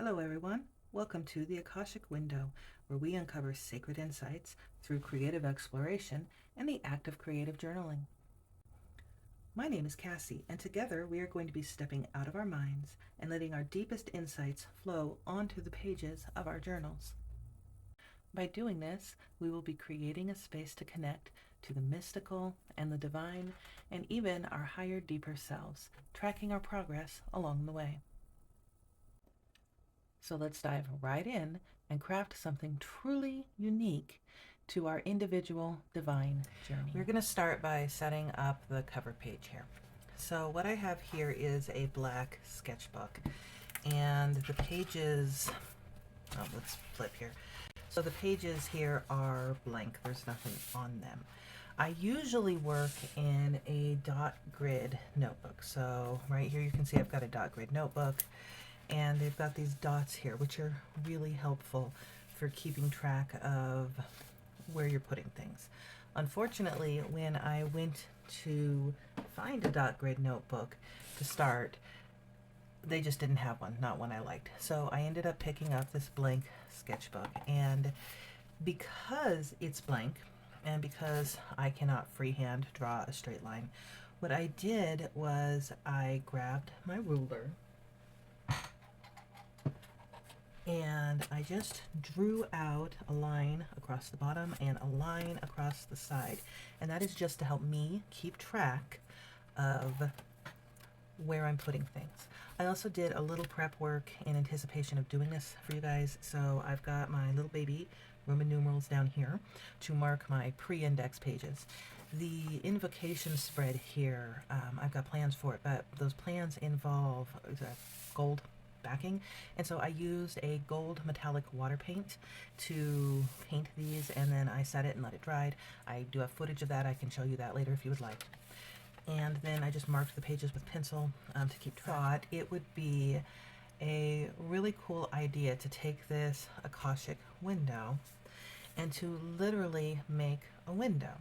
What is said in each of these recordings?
Hello everyone, welcome to the Akashic Window, where we uncover sacred insights through creative exploration and the act of creative journaling. My name is Cassie, and together we are going to be stepping out of our minds and letting our deepest insights flow onto the pages of our journals. By doing this, we will be creating a space to connect to the mystical and the divine, and even our higher, deeper selves, tracking our progress along the way. So let's dive right in and craft something truly unique to our individual divine journey. We're going to start by setting up the cover page here. So what I have here is a black sketchbook, and the pages, let's flip here. So the pages here are blank, there's nothing on them. I usually work in a dot grid notebook. So right here you can see I've got a dot grid notebook, and they've got these dots here, which are really helpful for keeping track of where you're putting things. Unfortunately, when I went to find a dot grid notebook to start, they just didn't have one, not one I liked. So I ended up picking up this blank sketchbook, and because it's blank and because I cannot freehand draw a straight line, what I did was I grabbed my ruler and I just drew out a line across the bottom and a line across the side, and that is just to help me keep track of where I'm putting things. I also did a little prep work in anticipation of doing this for you guys, so I've got my little baby Roman numerals down here to mark my pre-index pages. The invocation spread here, I've got plans for it, but those plans involve gold backing, and so I used a gold metallic water paint to paint these, and then I set it and let it dry. I do have footage of that. I can show you that later if you would like. And then I just marked the pages with pencil to keep track. It would be a really cool idea to take this Akashic window and to literally make a window.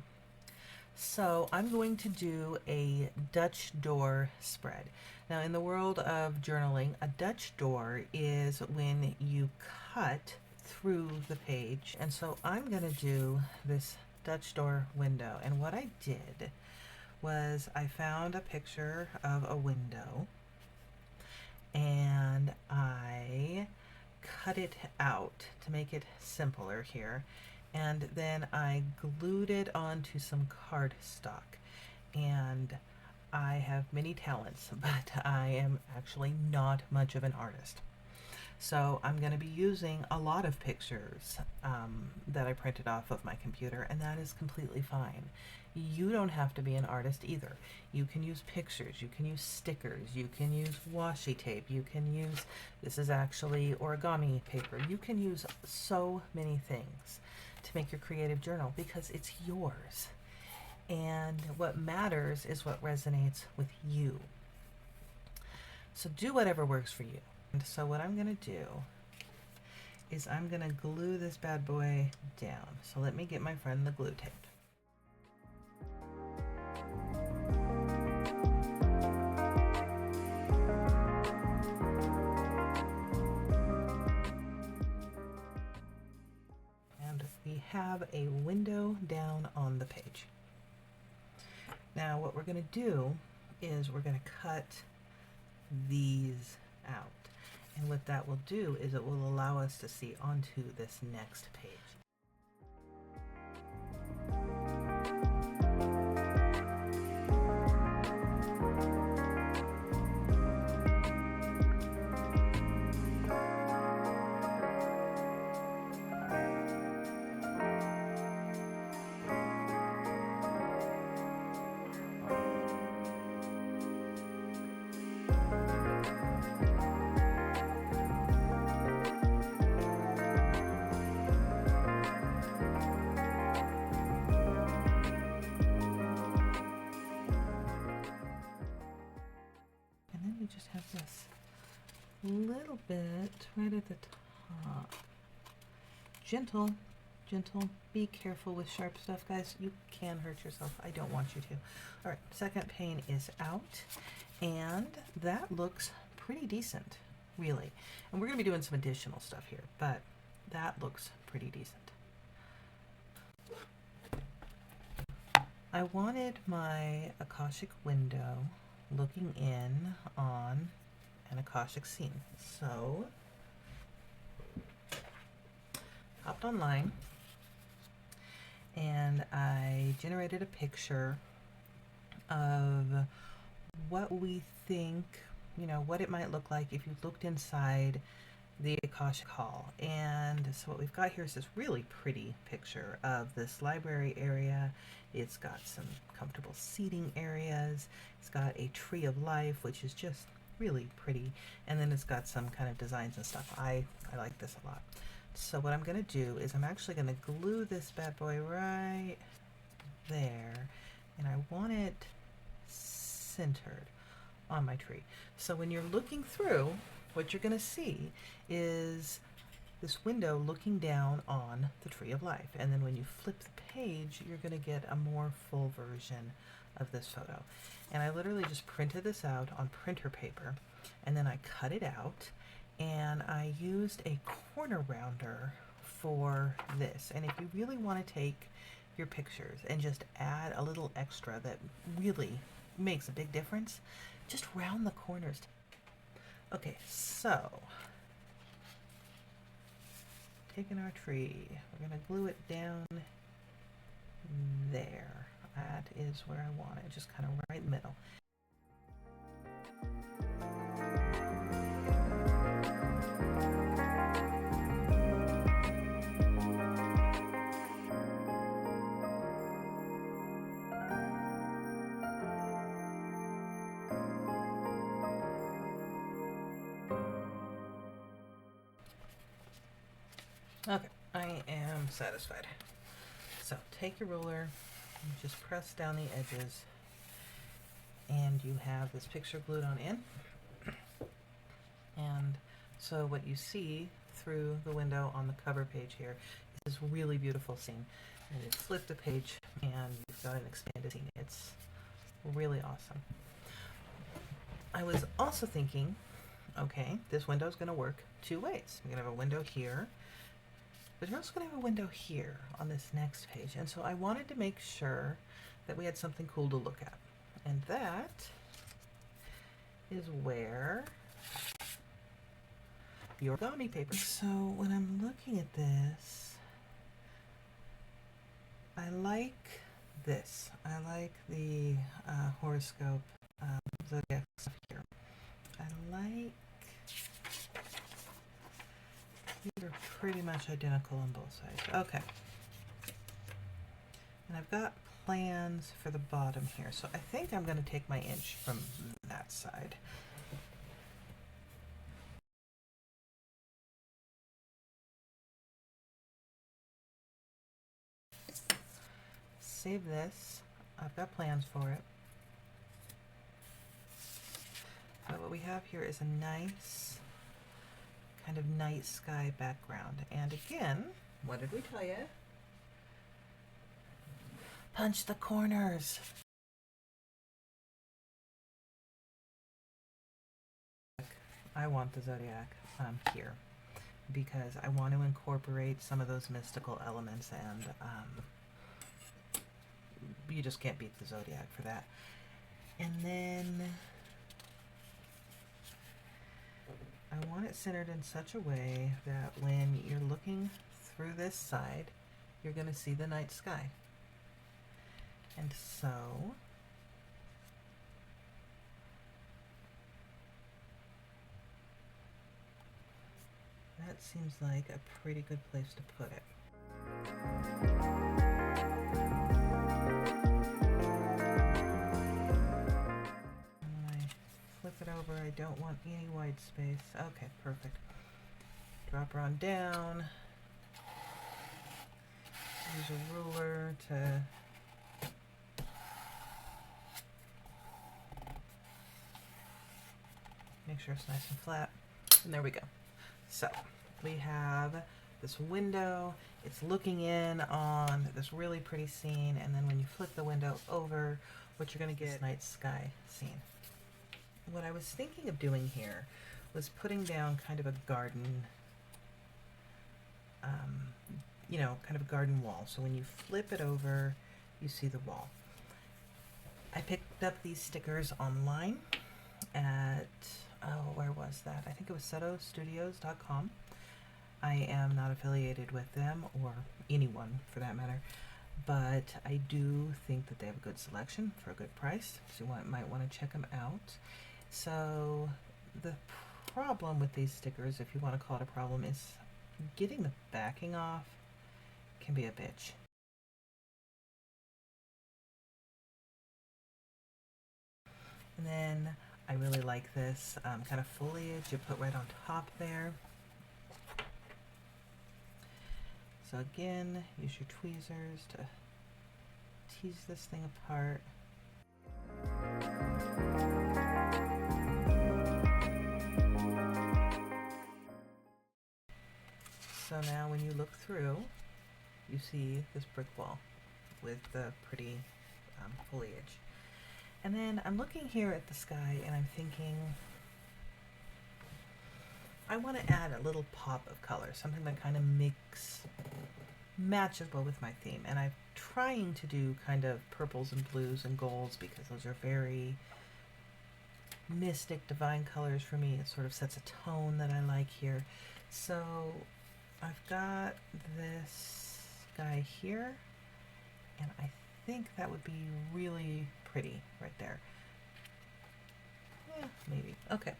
So I'm going to do a Dutch door spread. Now, in the world of journaling, a Dutch door is when you cut through the page. And so I'm going to do this Dutch door window. And what I did was I found a picture of a window and I cut it out to make it simpler here. And then I glued it onto some cardstock. And I have many talents, but I am actually not much of an artist. So I'm going to be using a lot of pictures that I printed off of my computer, and that is completely fine. You don't have to be an artist either. You can use pictures, you can use stickers, you can use washi tape, you can use, this is actually origami paper. You can use so many things to make your creative journal because it's yours. And what matters is what resonates with you. So do whatever works for you. And so what I'm going to do is I'm going to glue this bad boy down. So let me get my friend the glue tape. And we have a window down on the page. Now what we're going to do is we're going to cut these out. And what that will do is it will allow us to see onto this next page. Just have this little bit right at the top. Gentle, gentle. Be careful with sharp stuff, guys. You can hurt yourself. I don't want you to. All right, second pane is out, and that looks pretty decent. really. And we're going to be doing some additional stuff here, but that looks pretty decent. I wanted my Akashic window looking in on an Akashic scene. So, hopped online and I generated a picture of what we think, what it might look like if you looked inside the Akashic Hall. And so what we've got here is this really pretty picture of this library area. It's got some comfortable seating areas. It's got a tree of life, which is just really pretty. And then it's got some kind of designs and stuff. I like this a lot. So what I'm going to do is I'm actually going to glue this bad boy right there. And I want it centered on my tree. So when you're looking through, what you're going to see is this window looking down on the tree of life. And then when you flip the page, you're going to get a more full version of this photo. And I literally just printed this out on printer paper, and then I cut it out, and I used a corner rounder for this. And if you really want to take your pictures and just add a little extra that really makes a big difference, just round the corners. Okay, so taking our tree, we're going to glue it down there. That is where I want it, just kind of right in the middle. Okay, I am satisfied. So take your ruler and just press down the edges, and you have this picture glued on in. And so what you see through the window on the cover page here is this really beautiful scene. And you flip the page and you've got an expanded scene. It's really awesome. I was also thinking, okay, this window is going to work two ways. We're going to have a window here, but you're also going to have a window here on this next page. And so I wanted to make sure that we had something cool to look at. And that is where the origami paper. So when I'm looking at this, I like this. I like the horoscope zodiac stuff here. I like, these are pretty much identical on both sides. Okay. And I've got plans for the bottom here. So I think I'm going to take my inch from that side. Save this. I've got plans for it. But what we have here is a nice kind of night sky background. And again, what did we tell you? Punch the corners. I want the zodiac here because I want to incorporate some of those mystical elements, and you just can't beat the zodiac for that. And then I want it centered in such a way that when you're looking through this side, you're going to see the night sky. And so that seems like a pretty good place to put it. And when I flip it over, I don't want any white space. Okay, perfect. Drop her on down. Use a ruler to make sure it's nice and flat. And there we go. So we have this window. It's looking in on this really pretty scene, and then when you flip the window over, what you're going to get is night sky scene. What I was thinking of doing here was putting down kind of a garden, you know, kind of a garden wall. So when you flip it over, you see the wall. I picked up these stickers online at, oh, where was that? I think it was setostudios.com. I am not affiliated with them, or anyone for that matter, but I do think that they have a good selection for a good price, so you might want to check them out. So the problem with these stickers, if you want to call it a problem, is getting the backing off can be a bitch. And then I really like this kind of foliage you put right on top there. So again, use your tweezers to tease this thing apart. So now when you look through, you see this brick wall with the pretty foliage. And then I'm looking here at the sky and I'm thinking, I want to add a little pop of color, something that kind of matches well with my theme. And I'm trying to do kind of purples and blues and golds because those are very mystic, divine colors for me. It sort of sets a tone that I like here. So I've got this guy here, and I think that would be really pretty right there. Yeah, maybe. Okay.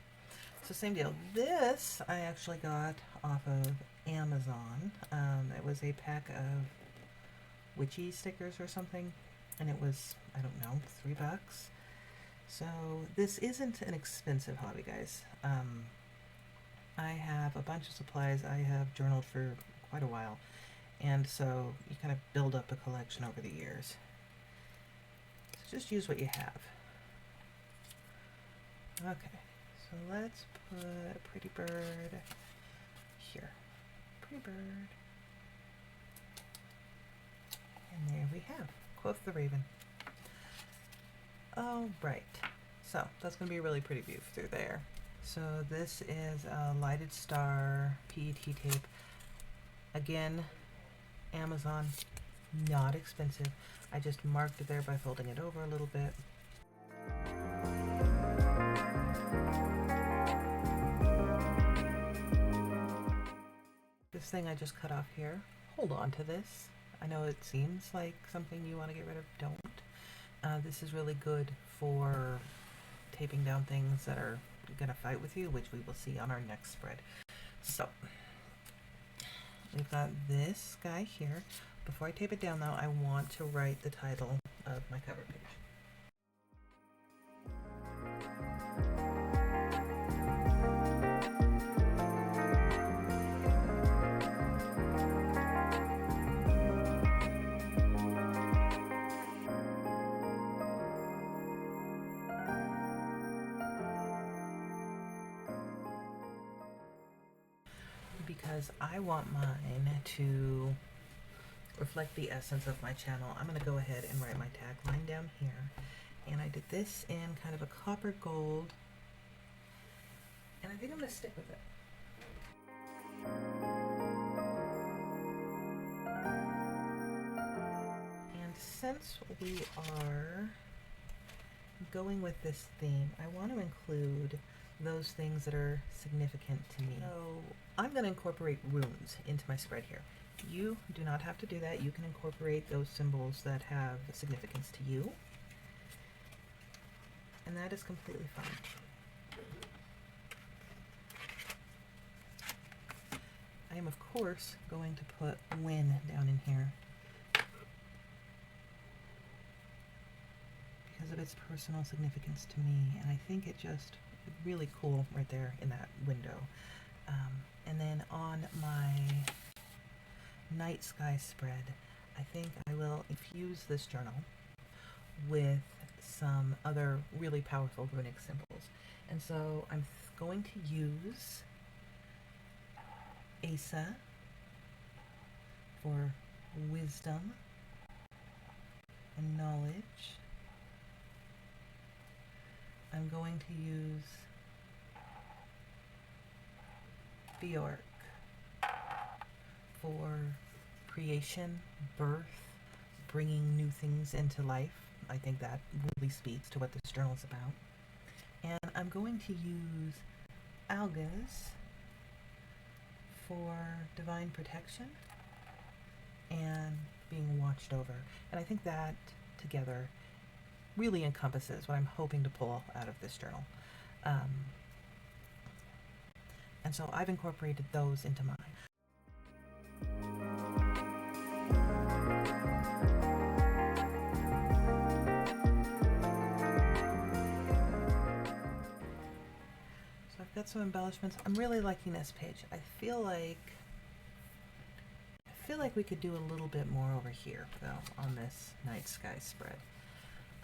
So same deal. This I actually got off of Amazon. It was a pack of witchy stickers or something, and it was, I don't know, $3. So this isn't an expensive hobby, guys. I have a bunch of supplies. I have journaled for quite a while, and so you kind of build up a collection over the years. So just use what you have. Okay, so let's put a pretty bird here. Pretty bird. And there we have Quoth the Raven. All right, so that's going to be a really pretty view through there. So this is a lighted star PET tape. Again, Amazon, not expensive. I just marked it there by folding it over a little bit. This thing I just cut off here, hold on to this. I know it seems like something you want to get rid of, don't. This is really good for taping down things that are going to fight with you, which we will see on our next spread. So we've got this guy here. Before I tape it down though, I want to write the title of my cover page. Because I want mine to reflect the essence of my channel, I'm going to go ahead and write my tagline down here. And I did this in kind of a copper gold, and I think I'm going to stick with it. And since we are going with this theme, I want to include those things that are significant to me. So I'm going to incorporate runes into my spread here. You do not have to do that. You can incorporate those symbols that have significance to you, and that is completely fine. I am of course going to put Wyn down in here because of its personal significance to me, and I think it just really cool right there in that window. And then on my night sky spread, I think I will infuse this journal with some other really powerful runic symbols. And so I'm going to use Asa for wisdom and knowledge. I'm going to use Bjork for creation, birth, bringing new things into life. I think that really speaks to what this journal is about. And I'm going to use algas for divine protection and being watched over. And I think that together really encompasses what I'm hoping to pull out of this journal. And so I've incorporated those into mine. So I've got some embellishments. I'm really liking this page. I feel like we could do a little bit more over here though on this night sky spread.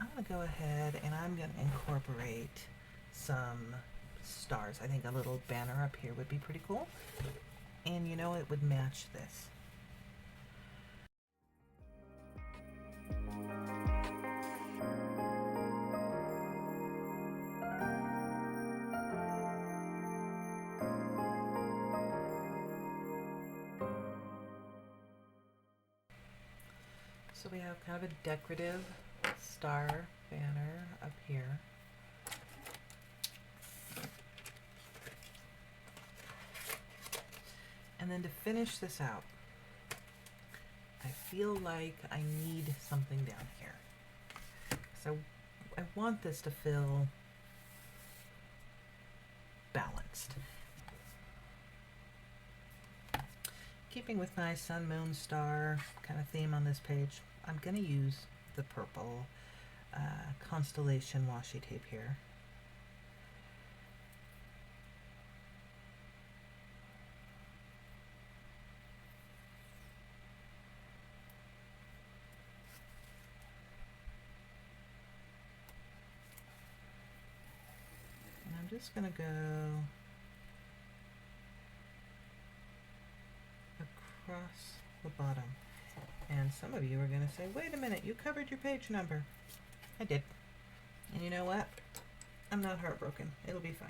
I'm going to go ahead and I'm going to incorporate some stars. I think a little banner up here would be pretty cool. And you know, it would match this. So we have kind of a decorative star banner up here. And then to finish this out, I feel like I need something down here. So I want this to feel balanced. Keeping with my sun, moon, star kind of theme on this page, I'm going to use the purple constellation washi tape here. And I'm just going to go across the bottom. And some of you are going to say, wait a minute, you covered your page number. I did. And you know what? I'm not heartbroken. It'll be fine.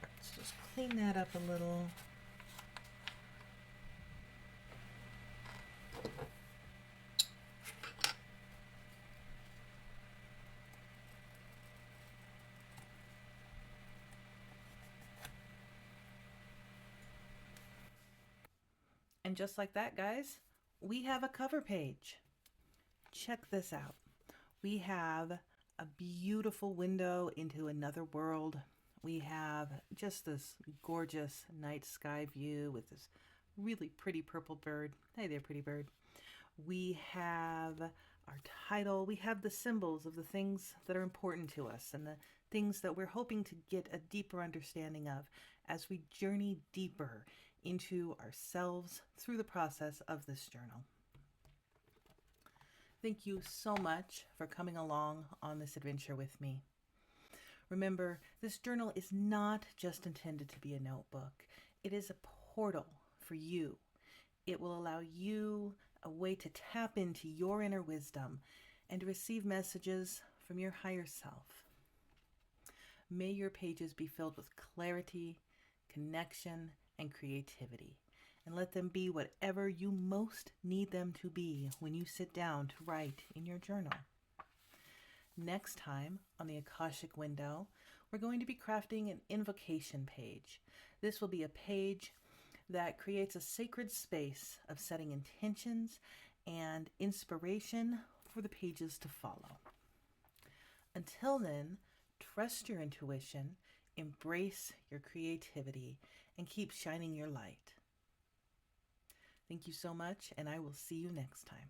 Let's just clean that up a little. And just like that, guys, we have a cover page. Check this out. We have a beautiful window into another world. We have just this gorgeous night sky view with this really pretty purple bird. Hey there, pretty bird. We have our title. We have the symbols of the things that are important to us and the things that we're hoping to get a deeper understanding of as we journey deeper into ourselves through the process of this journal. Thank you so much for coming along on this adventure with me. Remember, this journal is not just intended to be a notebook. It is a portal for you. It will allow you a way to tap into your inner wisdom and to receive messages from your higher self. May your pages be filled with clarity, connection, and creativity, and let them be whatever you most need them to be when you sit down to write in your journal. Next time on the Akashic Window, we're going to be crafting an invocation page. This will be a page that creates a sacred space of setting intentions and inspiration for the pages to follow. Until then, trust your intuition, embrace your creativity, and keep shining your light. Thank you so much, and I will see you next time.